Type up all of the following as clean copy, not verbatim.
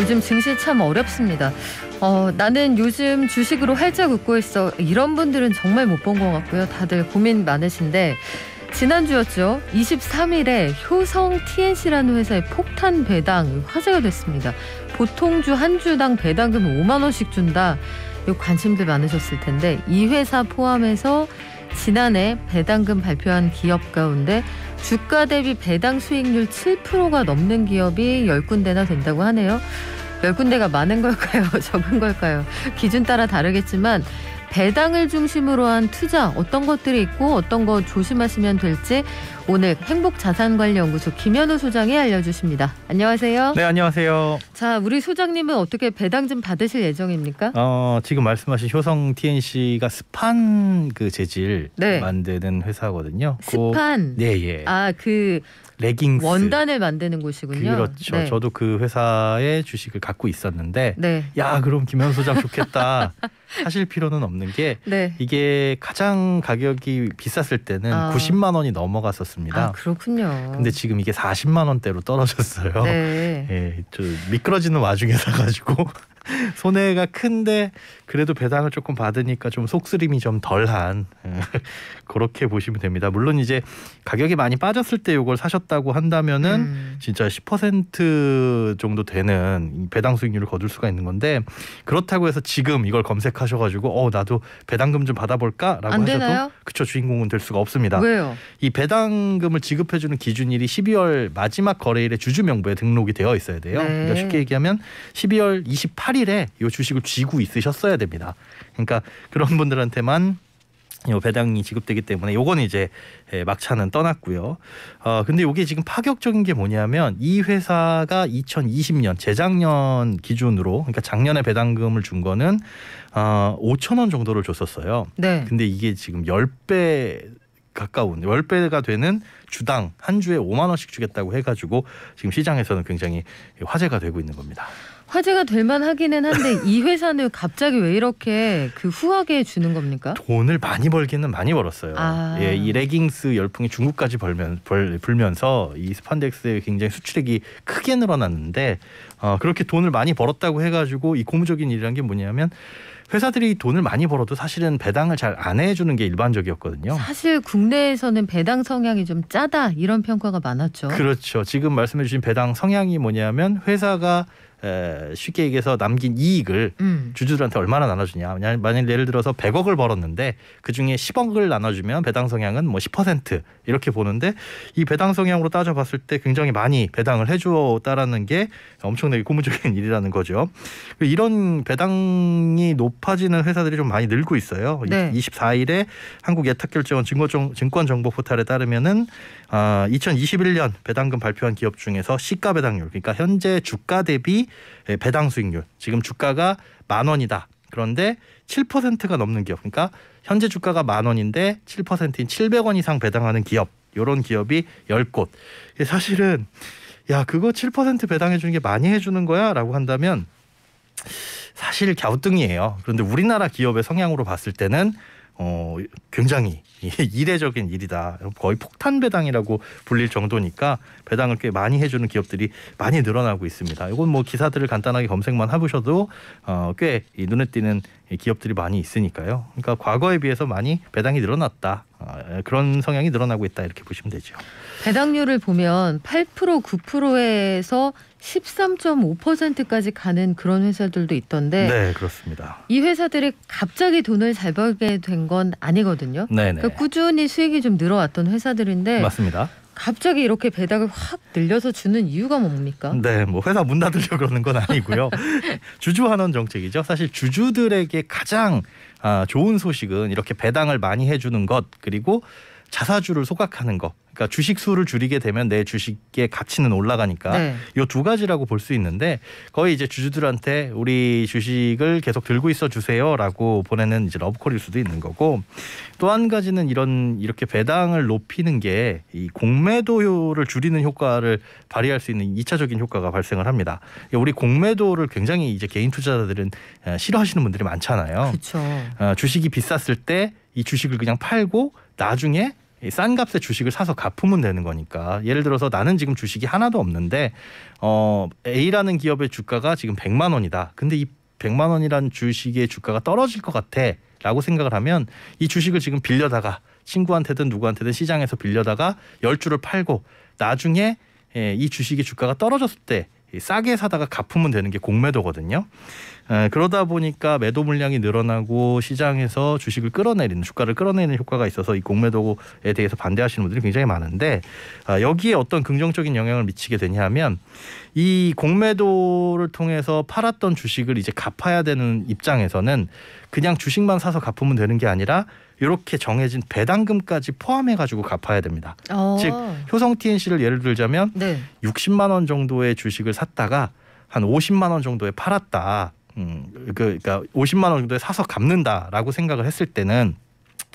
요즘 증시 참 어렵습니다. 나는 요즘 주식으로 활짝 웃고 있어. 이런 분들은 정말 못 본 것 같고요. 다들 고민 많으신데 지난주였죠. 23일에 효성 TNC라는 회사의 폭탄 배당 화제가 됐습니다. 보통주 한 주당 배당금 5만 원씩 준다. 이 관심들 많으셨을 텐데 이 회사 포함해서 지난해 배당금 발표한 기업 가운데 주가 대비 배당 수익률 7%가 넘는 기업이 10군데나 된다고 하네요. 10군데가 많은 걸까요? 적은 걸까요? 기준 따라 다르겠지만 배당을 중심으로 한 투자 어떤 것들이 있고 어떤 거 조심하시면 될지 오늘 행복자산관리연구소 김현우 소장이 알려주십니다. 안녕하세요. 네, 안녕하세요. 자, 우리 소장님은 어떻게 배당 좀 받으실 예정입니까? 지금 말씀하신 효성 TNC가 스판 그 재질 네. 만드는 회사거든요. 스판. 네, 예. 그 레깅스 원단을 만드는 곳이군요. 그렇죠. 네. 저도 그 회사의 주식을 갖고 있었는데 네. 야, 그럼 김현우 소장 좋겠다. 하실 필요는 없는 게 네. 이게 가장 가격이 비쌌을 때는 90만 원이 넘어갔었습니다. 그렇군요. 근데 지금 이게 40만 원대로 떨어졌어요. 네. 예, 저 미끄러지는 와중에 사가지고 손해가 큰데 그래도 배당을 조금 받으니까 좀 속쓰림이 좀 덜한 그렇게 보시면 됩니다. 물론 이제 가격이 많이 빠졌을 때 이걸 사셨다고 한다면은 진짜 10% 정도 되는 배당 수익률을 거둘 수가 있는 건데 그렇다고 해서 지금 이걸 검색하셔가지고 나도 배당금 좀 받아볼까라고 안 하셔도 되나요? 그쵸, 주인공은 될 수가 없습니다. 왜요? 이 배당금을 지급해주는 기준일이 12월 마지막 거래일에 주주 명부에 등록이 되어 있어야 돼요. 네. 그러니까 쉽게 얘기하면 12월 28일에 이 주식을 쥐고 있으셨어야 됩니다. 그러니까 그런 분들한테만 이 배당이 지급되기 때문에 요거는 이제 막차는 떠났고요. 근데 이게 지금 파격적인 게 뭐냐면 이 회사가 2020년 재작년 기준으로 그러니까 작년에 배당금을 준 거는 5천 원 정도를 줬었어요. 네. 근데 이게 지금 10배 가까운 10배가 되는 주당 한 주에 5만 원씩 주겠다고 해가지고 지금 시장에서는 굉장히 화제가 되고 있는 겁니다. 화제가 될 만하기는 한데 이 회사는 갑자기 왜 이렇게 후하게 주는 겁니까? 돈을 많이 벌기는 많이 벌었어요. 예, 이 레깅스 열풍이 중국까지 불면서 이 스판덱스의 굉장히 수출액이 크게 늘어났는데 그렇게 돈을 많이 벌었다고 해가지고 이 고무적인 일이라는 게 뭐냐면 회사들이 돈을 많이 벌어도 사실은 배당을 잘 안 해주는 게 일반적이었거든요. 사실 국내에서는 배당 성향이 좀 짜다 이런 평가가 많았죠. 그렇죠. 지금 말씀해 주신 배당 성향이 뭐냐면 회사가 쉽게 얘기해서 남긴 이익을 주주들한테 얼마나 나눠주냐. 만약 예를 들어서 100억을 벌었는데 그중에 10억을 나눠주면 배당 성향은 뭐 10% 이렇게 보는데 이 배당 성향으로 따져봤을 때 굉장히 많이 배당을 해주었다라는 게 엄청나게 고무적인 일이라는 거죠. 이런 배당이 높아지는 회사들이 좀 많이 늘고 있어요. 네. 24일에 한국예탁결제원 증권정보포탈에 따르면은 2021년 배당금 발표한 기업 중에서 시가 배당률, 그러니까 현재 주가 대비 배당 수익률, 지금 주가가 10,000원이다. 그런데 7%가 넘는 기업, 그러니까 현재 주가가 10,000원인데 7%인 700원 이상 배당하는 기업, 이런 기업이 10곳. 사실은 야, 그거 7% 배당해 주는 게 많이 해주는 거야? 라고 한다면 사실 갸우뚱이에요. 그런데 우리나라 기업의 성향으로 봤을 때는 굉장히 이례적인 일이다. 거의 폭탄 배당이라고 불릴 정도니까 배당을 꽤 많이 해주는 기업들이 많이 늘어나고 있습니다. 이건 뭐 기사들을 간단하게 검색만 해보셔도 꽤 눈에 띄는 기업들이 많이 있으니까요. 그러니까 과거에 비해서 많이 배당이 늘어났다. 그런 성향이 늘어나고 있다 이렇게 보시면 되죠. 배당률을 보면 8% 9%에서 13.5%까지 가는 그런 회사들도 있던데 네, 그렇습니다. 이 회사들이 갑자기 돈을 잘 벌게 된 건 아니거든요. 네네. 그러니까 꾸준히 수익이 좀 늘어왔던 회사들인데 맞습니다. 갑자기 이렇게 배당을 확 늘려서 주는 이유가 뭡니까? 네, 뭐 회사 문 닫으려고 그러는 건 아니고요. 주주환원 정책이죠. 사실 주주들에게 가장 좋은 소식은 이렇게 배당을 많이 해주는 것, 그리고 자사주를 소각하는 것. 그러니까 주식 수를 줄이게 되면 내 주식의 가치는 올라가니까 네. 이 두 가지라고 볼 수 있는데 거의 이제 주주들한테 우리 주식을 계속 들고 있어 주세요라고 보내는 이제 러브콜일 수도 있는 거고, 또 한 가지는 이렇게 배당을 높이는 게 이 공매도를 줄이는 효과를 발휘할 수 있는 2차적인 효과가 발생을 합니다. 우리 공매도를 굉장히 이제 개인 투자자들은 싫어하시는 분들이 많잖아요. 그렇죠. 주식이 비쌌을 때 이 주식을 그냥 팔고 나중에 싼 값에 주식을 사서 갚으면 되는 거니까. 예를 들어서 나는 지금 주식이 하나도 없는데 A라는 기업의 주가가 지금 100만 원이다. 근데 이 100만 원이라는 주식의 주가가 떨어질 것 같아 라고 생각을 하면 이 주식을 지금 빌려다가 친구한테든 누구한테든 시장에서 빌려다가 10주를 팔고 나중에 이 주식의 주가가 떨어졌을 때 싸게 사다가 갚으면 되는 게 공매도거든요. 그러다 보니까 매도 물량이 늘어나고 시장에서 주식을 끌어내리는, 주가를 끌어내리는 효과가 있어서 이 공매도에 대해서 반대하시는 분들이 굉장히 많은데, 여기에 어떤 긍정적인 영향을 미치게 되냐면 이 공매도를 통해서 팔았던 주식을 이제 갚아야 되는 입장에서는 그냥 주식만 사서 갚으면 되는 게 아니라 이렇게 정해진 배당금까지 포함해가지고 갚아야 됩니다. 즉 효성 TNC를 예를 들자면 네. 60만 원 정도의 주식을 샀다가 한 50만 원 정도에 팔았다. 그러니까 50만 원 정도에 사서 갚는다라고 생각을 했을 때는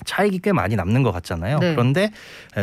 차익이 꽤 많이 남는 것 같잖아요. 네. 그런데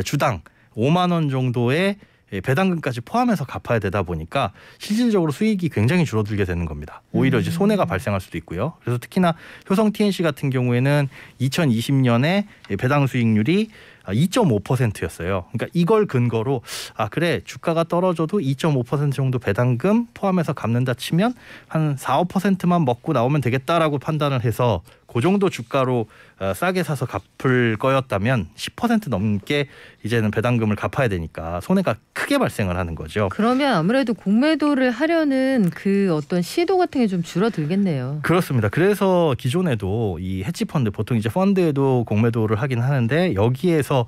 주당 5만 원 정도의 배당금까지 포함해서 갚아야 되다 보니까 실질적으로 수익이 굉장히 줄어들게 되는 겁니다. 오히려 이제 손해가 발생할 수도 있고요. 그래서 특히나 효성 TNC 같은 경우에는 2020년에 배당 수익률이 2.5%였어요. 그러니까 이걸 근거로 그래 주가가 떨어져도 2.5% 정도 배당금 포함해서 갚는다 치면 한 4, 5%만 먹고 나오면 되겠다라고 판단을 해서 그 정도 주가로 싸게 사서 갚을 거였다면 10% 넘게 이제는 배당금을 갚아야 되니까 손해가 크게 발생을 하는 거죠. 그러면 아무래도 공매도를 하려는 그 어떤 시도 같은 게 좀 줄어들겠네요. 그렇습니다. 그래서 기존에도 이 헤지펀드, 보통 이제 펀드에도 공매도를 하긴 하는데 여기에서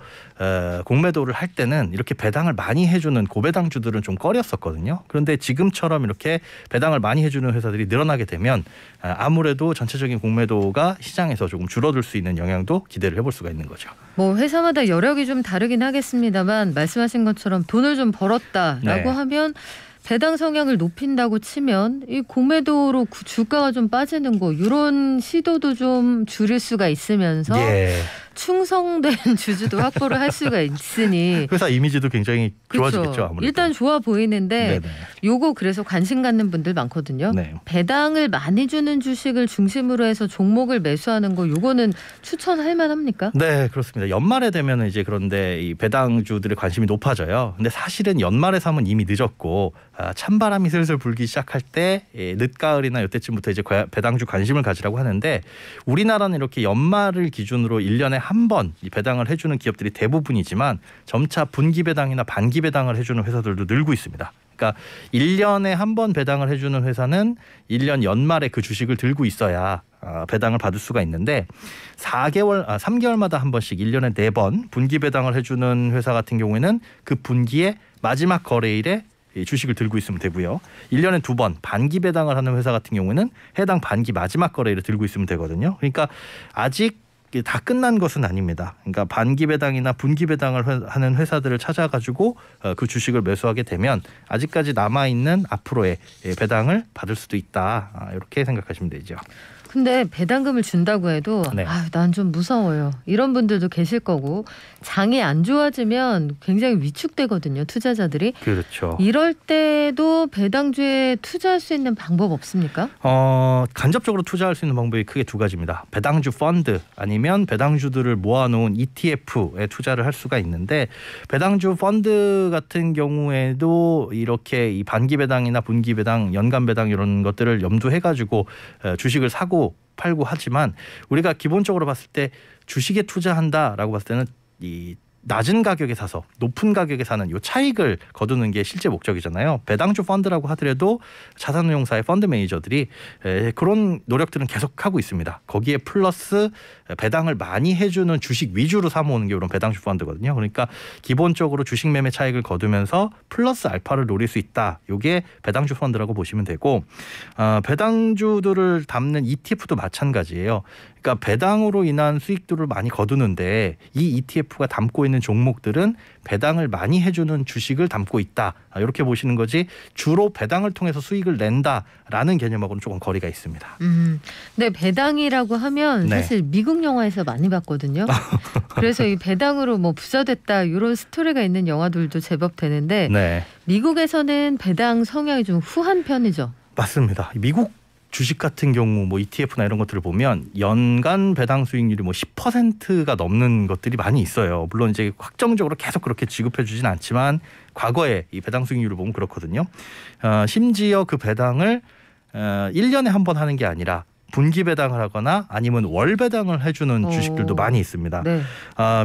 공매도를 할 때는 이렇게 배당을 많이 해주는 고배당주들은 좀 꺼렸었거든요. 그런데 지금처럼 이렇게 배당을 많이 해주는 회사들이 늘어나게 되면 아무래도 전체적인 공매도가 시장에서 조금 줄어들 수 있는 영향도 기대를 해볼 수가 있는 거죠. 뭐 회사마다 여력이 좀 다르긴 하겠습니다만 말씀하신 것처럼 돈을 좀 벌었다라고 네. 하면 배당 성향을 높인다고 치면 이 공매도로 주가가 좀 빠지는 거 이런 시도도 좀 줄일 수가 있으면서 예. 충성된 주주도 확보를 할 수가 있으니 회사 이미지도 굉장히 좋아지겠죠. 그렇죠. 아무래도. 일단 좋아 보이는데 네네. 요거 그래서 관심 갖는 분들 많거든요. 네. 배당을 많이 주는 주식을 중심으로 해서 종목을 매수하는 거 요거는 추천할 만합니까? 네, 그렇습니다. 연말에 되면 이제 그런데 이 배당주들의 관심이 높아져요. 근데 사실은 연말에 사면 이미 늦었고 찬바람이 슬슬 불기 시작할 때 늦가을이나 이때쯤부터 이제 배당주 관심을 가지라고 하는데 우리나라는 이렇게 연말을 기준으로 1년에 한 번 이 배당을 해주는 기업들이 대부분이지만 점차 분기 배당이나 반기 배당을 해주는 회사들도 늘고 있습니다. 그러니까 1년에 한 번 배당을 해주는 회사는 1년 연말에 그 주식을 들고 있어야 배당을 받을 수가 있는데 3개월마다 한 번씩 1년에 4번 분기 배당을 해주는 회사 같은 경우에는 그 분기의 마지막 거래일에 주식을 들고 있으면 되고요. 1년에 2번 반기 배당을 하는 회사 같은 경우에는 해당 반기 마지막 거래일에 들고 있으면 되거든요. 그러니까 아직 다 끝난 것은 아닙니다. 그러니까 반기 배당이나 분기 배당을 하는 회사들을 찾아가지고 그 주식을 매수하게 되면 아직까지 남아있는 앞으로의 배당을 받을 수도 있다. 이렇게 생각하시면 되죠. 근데 배당금을 준다고 해도 네. 난 좀 무서워요. 이런 분들도 계실 거고 장이 안 좋아지면 굉장히 위축되거든요. 투자자들이. 그렇죠. 이럴 때도 배당주에 투자할 수 있는 방법 없습니까? 간접적으로 투자할 수 있는 방법이 크게 두 가지입니다. 배당주 펀드 아니면 배당주들을 모아놓은 ETF에 투자를 할 수가 있는데 배당주 펀드 같은 경우에도 이렇게 이 반기 배당이나 분기 배당, 연간 배당 이런 것들을 염두해가지고 주식을 사고 팔고 하지만 우리가 기본적으로 봤을 때 주식에 투자한다라고 봤을 때는 이 낮은 가격에 사서 높은 가격에 사는 이 차익을 거두는 게 실제 목적이잖아요. 배당주 펀드라고 하더라도 자산운용사의 펀드 매니저들이 그런 노력들은 계속하고 있습니다. 거기에 플러스 배당을 많이 해주는 주식 위주로 사모으는 게 이런 배당주 펀드거든요. 그러니까 기본적으로 주식 매매 차익을 거두면서 플러스 알파를 노릴 수 있다. 이게 배당주 펀드라고 보시면 되고 배당주들을 담는 ETF도 마찬가지예요. 그러니까 배당으로 인한 수익들을 많이 거두는데 이 ETF가 담고 있는 종목들은 배당을 많이 해주는 주식을 담고 있다. 이렇게 보시는 거지 주로 배당을 통해서 수익을 낸다라는 개념하고는 조금 거리가 있습니다. 네, 배당이라고 하면 네. 사실 미국 영화에서 많이 봤거든요. 그래서 이 배당으로 뭐 부자 됐다 이런 스토리가 있는 영화들도 제법 되는데 네. 미국에서는 배당 성향이 좀 후한 편이죠. 맞습니다. 미국 주식 같은 경우 뭐 ETF나 이런 것들을 보면 연간 배당 수익률이 뭐 10%가 넘는 것들이 많이 있어요. 물론 이제 확정적으로 계속 그렇게 지급해 주진 않지만 과거에 이 배당 수익률을 보면 그렇거든요. 심지어 그 배당을 1년에 한 번 하는 게 아니라 분기 배당을 하거나 아니면 월 배당을 해주는 주식들도 많이 있습니다. 네.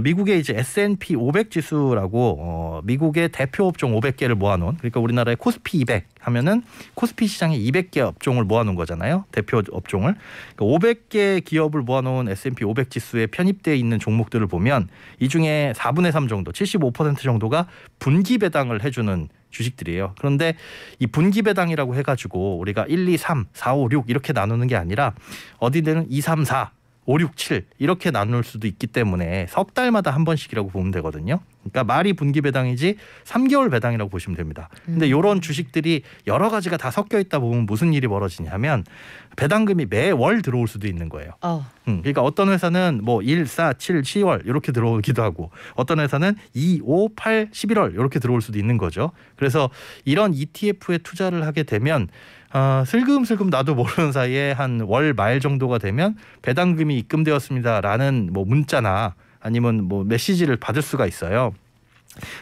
미국의 이제 S&P 500 지수라고 미국의 대표 업종 500개를 모아놓은, 그러니까 우리나라의 코스피 200 하면은 코스피 시장에 200개 업종을 모아놓은 거잖아요. 대표 업종을. 그러니까 500개 기업을 모아놓은 S&P 500 지수에 편입되어 있는 종목들을 보면 이 중에 4분의 3 정도, 75% 정도가 분기 배당을 해주는 주식들이에요. 그런데 이 분기 배당이라고 해가지고 우리가 1, 2, 3, 4, 5, 6 이렇게 나누는 게 아니라 어디는 2, 3, 4, 5, 6, 7 이렇게 나눌 수도 있기 때문에 석 달마다 한 번씩이라고 보면 되거든요. 그러니까 말이 분기 배당이지 3개월 배당이라고 보시면 됩니다. 근데 이런 주식들이 여러 가지가 다 섞여 있다 보면 무슨 일이 벌어지냐면 배당금이 매월 들어올 수도 있는 거예요. 그러니까 어떤 회사는 뭐 1, 4, 7, 10월 이렇게 들어오기도 하고 어떤 회사는 2, 5, 8, 11월 이렇게 들어올 수도 있는 거죠. 그래서 이런 ETF에 투자를 하게 되면 슬금슬금 나도 모르는 사이에 한 월 말 정도가 되면 배당금이 입금되었습니다라는 뭐 문자나 아니면 뭐 메시지를 받을 수가 있어요.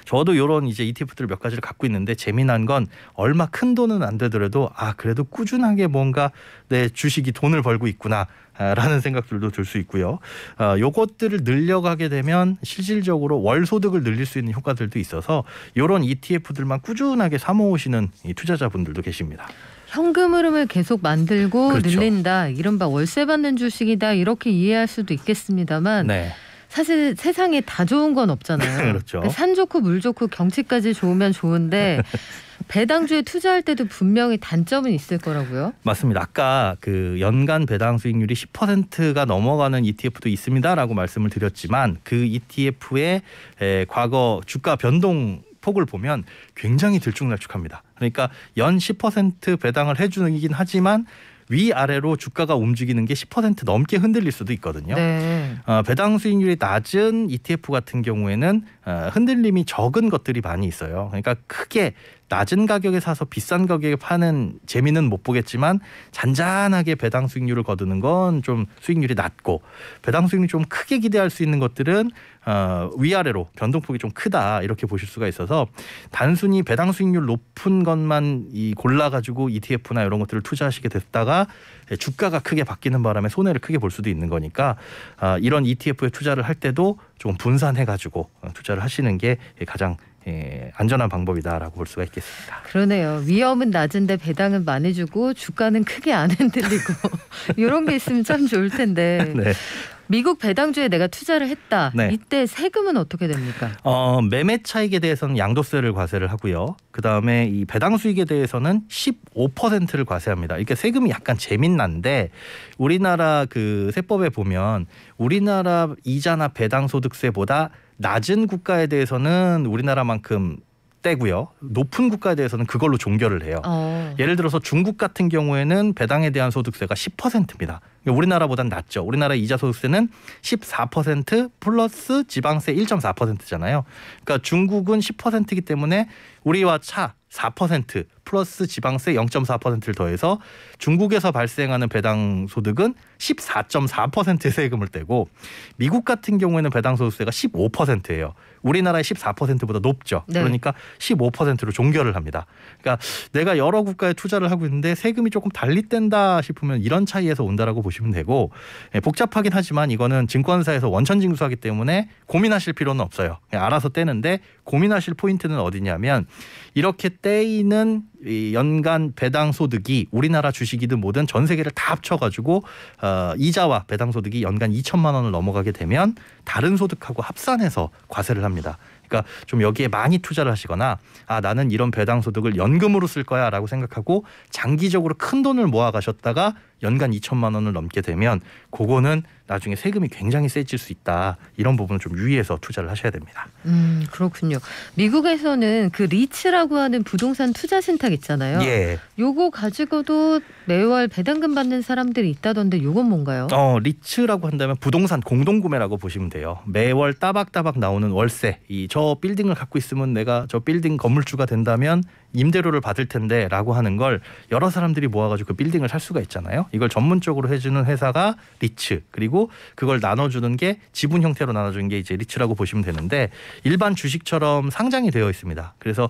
저도 이런 이제 ETF들 몇 가지를 갖고 있는데 재미난 건 얼마 큰 돈은 안 되더라도 그래도 꾸준하게 뭔가 내 주식이 돈을 벌고 있구나 라는 생각들도 들 수 있고요. 요것들을 늘려가게 되면 실질적으로 월 소득을 늘릴 수 있는 효과들도 있어서 이런 ETF들만 꾸준하게 사모으시는 이 투자자분들도 계십니다. 현금 흐름을 계속 만들고 그렇죠. 늘린다. 이른바 월세 받는 주식이다. 이렇게 이해할 수도 있겠습니다만 네. 사실 세상에 다 좋은 건 없잖아요. 그렇죠. 산 좋고 물 좋고 경치까지 좋으면 좋은데 배당주에 투자할 때도 분명히 단점은 있을 거라고요? 맞습니다. 아까 그 연간 배당 수익률이 10%가 넘어가는 ETF도 있습니다라고 말씀을 드렸지만 그 ETF의 과거 주가 변동 폭을 보면 굉장히 들쭉날쭉합니다. 그러니까 연 10% 배당을 해주긴 하지만 위아래로 주가가 움직이는 게 10% 넘게 흔들릴 수도 있거든요. 네. 배당 수익률이 낮은 ETF 같은 경우에는 흔들림이 적은 것들이 많이 있어요. 그러니까 크게 낮은 가격에 사서 비싼 가격에 파는 재미는 못 보겠지만 잔잔하게 배당 수익률을 거두는 건 좀 수익률이 낮고 배당 수익률이 좀 크게 기대할 수 있는 것들은 위아래로 변동폭이 좀 크다 이렇게 보실 수가 있어서 단순히 배당 수익률 높은 것만 골라가지고 ETF나 이런 것들을 투자하시게 됐다가 주가가 크게 바뀌는 바람에 손해를 크게 볼 수도 있는 거니까 이런 ETF에 투자를 할 때도 조금 분산해가지고 투자를 하시는 게 가장 안전한 방법이다라고 볼 수가 있겠습니다. 그러네요. 위험은 낮은데 배당은 많이 주고 주가는 크게 안 흔들리고 이런 게 있으면 참 좋을 텐데. 네. 미국 배당주에 내가 투자를 했다. 네. 이때 세금은 어떻게 됩니까? 매매 차익에 대해서는 양도세를 과세를 하고요. 그다음에 이 배당 수익에 대해서는 15%를 과세합니다. 이렇게 세금이 약간 재밌난데 우리나라 그 세법에 보면 우리나라 이자나 배당 소득세보다 낮은 국가에 대해서는 우리나라만큼 떼고요. 높은 국가에 대해서는 그걸로 종결을 해요. 예를 들어서 중국 같은 경우에는 배당에 대한 소득세가 10%입니다. 우리나라보단 낮죠. 우리나라 이자 소득세는 14% 플러스 지방세 1.4%잖아요. 그러니까 중국은 10%이기 때문에 우리와 차 4% 플러스 지방세 0.4%를 더해서 중국에서 발생하는 배당 소득은 14.4%의 세금을 떼고 미국 같은 경우에는 배당 소득세가 15%예요. 우리나라의 14%보다 높죠. 네. 그러니까 15%로 종결을 합니다. 그러니까 내가 여러 국가에 투자를 하고 있는데 세금이 조금 달리 뗀다 싶으면 이런 차이에서 온다라고 보시면 되고 복잡하긴 하지만 이거는 증권사에서 원천징수하기 때문에 고민하실 필요는 없어요. 그냥 알아서 떼는데 고민하실 포인트는 어디냐면 이렇게 떼이는 이 연간 배당 소득이 우리나라 주식이든 뭐든 전 세계를 다 합쳐가지고 이자와 배당 소득이 연간 2천만 원을 넘어가게 되면 다른 소득하고 합산해서 과세를 합니다. 그러니까 좀 여기에 많이 투자를 하시거나 나는 이런 배당 소득을 연금으로 쓸 거야라고 생각하고 장기적으로 큰 돈을 모아 가셨다가 연간 2천만 원을 넘게 되면 그거는 나중에 세금이 굉장히 세질 수 있다. 이런 부분을 좀 유의해서 투자를 하셔야 됩니다. 그렇군요. 미국에서는 그 리츠라고 하는 부동산 투자 신탁 있잖아요. 예. 요거 가지고도 매월 배당금 받는 사람들이 있다던데 요건 뭔가요? 리츠라고 한다면 부동산 공동구매라고 보시면 돼요. 매월 따박따박 나오는 월세. 저 빌딩을 갖고 있으면 내가 저 빌딩 건물주가 된다면 임대료를 받을 텐데라고 하는 걸 여러 사람들이 모아가지고 그 빌딩을 살 수가 있잖아요. 이걸 전문적으로 해주는 회사가 리츠, 그리고 그걸 나눠주는 게 지분 형태로 나눠주는 게 이제 리츠라고 보시면 되는데 일반 주식처럼 상장이 되어 있습니다. 그래서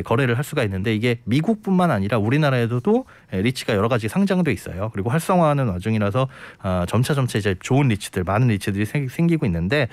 거래를 할 수가 있는데 이게 미국뿐만 아니라 우리나라에서도 리츠가 여러 가지 상장돼 있어요. 그리고 활성화하는 와중이라서 점차 이제 좋은 리츠들, 많은 리츠들이 생기고 있는데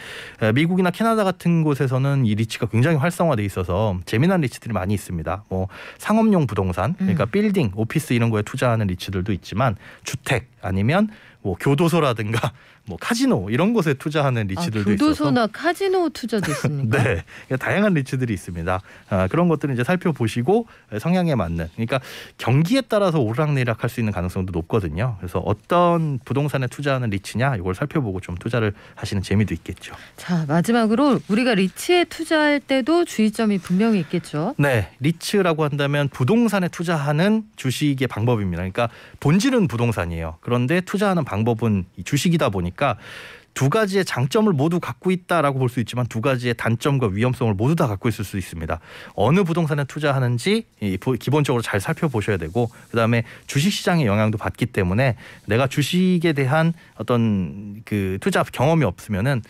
미국이나 캐나다 같은 곳에서는 이 리츠가 굉장히 활성화돼 있어서 재미난 리츠들이 많이 있습니다. 뭐 상업용 부동산, 그러니까 빌딩, 오피스 이런 거에 투자하는 리츠들도 있지만 주택 아니면 뭐 교도소라든가 뭐 카지노 이런 곳에 투자하는 리츠들도 교도소나 있어서 카지노 투자도 있습니까? 네, 다양한 리츠들이 있습니다. 그런 것들을 이제 살펴보시고 성향에 맞는, 그러니까 경기에 따라서 오르락내리락 할 수 있는 가능성도 높거든요. 그래서 어떤 부동산에 투자하는 리츠냐 이걸 살펴보고 좀 투자를 하시는 재미도 있겠죠. 자, 마지막으로 우리가 리츠에 투자할 때도 주의점이 분명히 있겠죠. 네, 리츠라고 한다면 부동산에 투자하는 주식의 방법입니다. 그러니까 본질은 부동산이에요. 그런데 투자하는 방법은 이 주식이다 보니까 두 가지의 장점을 모두 갖고 있다라고 볼 수 있지만 두 가지의 단점과 위험성을 모두 다 갖고 있을 수 있습니다. 어느 부동산에 투자하는지 기본적으로 잘 살펴보셔야 되고, 그다음에 주식시장의 영향도 받기 때문에 내가 주식에 대한 어떤 그 투자 경험이 없으면은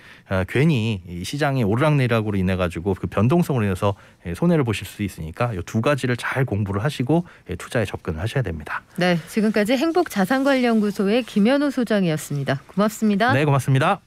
괜히 이 시장의 오르락내리락으로 인해 가지고 그 변동성으로 인해서 손해를 보실 수 있으니까 이 두 가지를 잘 공부를 하시고 투자에 접근을 하셔야 됩니다. 네, 지금까지 행복자산관리연구소의 김현우 소장이었습니다. 고맙습니다. 네, 고맙습니다.